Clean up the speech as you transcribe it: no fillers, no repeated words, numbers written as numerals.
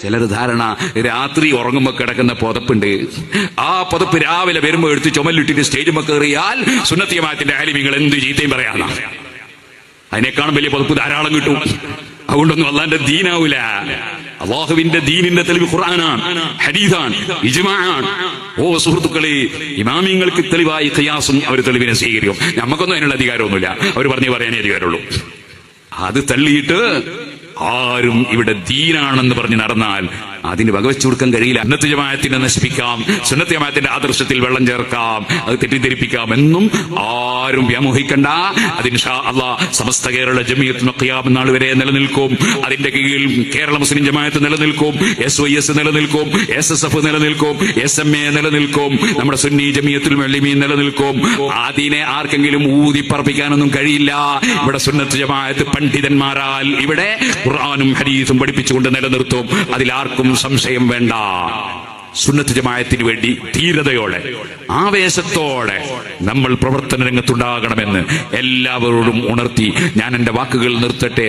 ചിലർ ധാരണ രാത്രി ഉറങ്ങുമ്പോ കിടക്കുന്ന പുതപ്പുണ്ട്, ആ പുതപ്പ് രാവിലെ വരുമ്പോ എടുത്ത് ചുമലിട്ടിട്ട് സ്റ്റേജുമ്പോ കയറിയാൽ സുന്നത്ത് ജമാഅത്തിന്റെ ആലിമീങ്ങൾ എന്ത് ചീത്തയും പറയാനാ. അതിനേക്കാളും വലിയ പുതപ്പ് ധാരാളം കിട്ടും. അതുകൊണ്ടൊന്നും അള്ളാന്റെ ദീനാവൂല. അള്ളാഹുവിന്റെ ദീനിന്റെ തെളിവ് ഖുർആനാണ്, ഹദീസാണ്, ഇജ്മാഅാണ്. ഓ സുഹൃത്തുക്കളെ, ഇമാമിങ്ങൾക്ക് തെളിവായി ഖിയാസും അവർ തെളിവിനെ സ്വീകരിക്കും. നമുക്കൊന്നും അതിനുള്ള അധികാരമൊന്നുമില്ല, അവർ പറഞ്ഞു പറയാനേ അധികാരമുള്ളൂ. അത് തള്ളിയിട്ട് ആരും ഇവിടെ ദീനാണെന്ന് പറഞ്ഞ് നടന്നാൽ അതിന് വകവെച്ചു കൊടുക്കാൻ കഴിയില്ല. സുന്നത്ത് ജമാഅത്തിനെ നശിപ്പിക്കാം, സുന്നത്ത് ജമാഅത്തിന്റെ ആദർശത്തിൽ വെള്ളം ചേർക്കാം, അത് തെറ്റിദ്ധരിപ്പിക്കാം എന്നും ആരും വ്യാമോഹിക്കണ്ട. അത് ഇൻഷാ അല്ലാഹ് സമസ്ത കേരള ജമിയത്തുൽ ഖിയാമത്ത് നാൾ വരെ നിലനിൽക്കും. അതിന്റെ കീഴിൽ കേരള മുസ്ലിം ജമാഅത്ത് നിലനിൽക്കും, SYS നിലനിൽക്കും, SSF നിലനിൽക്കും, SMA നിലനിൽക്കും, നമ്മുടെ സുന്നി ജമിയത്തുൽ മുഅല്ലിമീൻ നിലനിൽക്കും. അതിനെ ആർക്കെങ്കിലും ഊതിപ്പറപ്പിക്കാനൊന്നും കഴിയില്ല. ഇവിടെ സുന്നത്ത് ജമാഅത്ത് പണ്ഡിതന്മാരാൽ ഇവിടെ ഖുർആനും ഹദീസും പഠിപ്പിച്ചുകൊണ്ട് നിലനിർത്തും. അതിലാർക്കും സംശയം വേണ്ട. സുന്നത്ത് ജമാഅത്തിന് വേണ്ടി ധീരതയോടെ ആവേശത്തോടെ നമ്മൾ പ്രവർത്തന രംഗത്തുണ്ടാകണമെന്ന് എല്ലാവരോടും ഉണർത്തി ഞാൻ എന്റെ വാക്കുകൾ നിർത്തട്ടെ.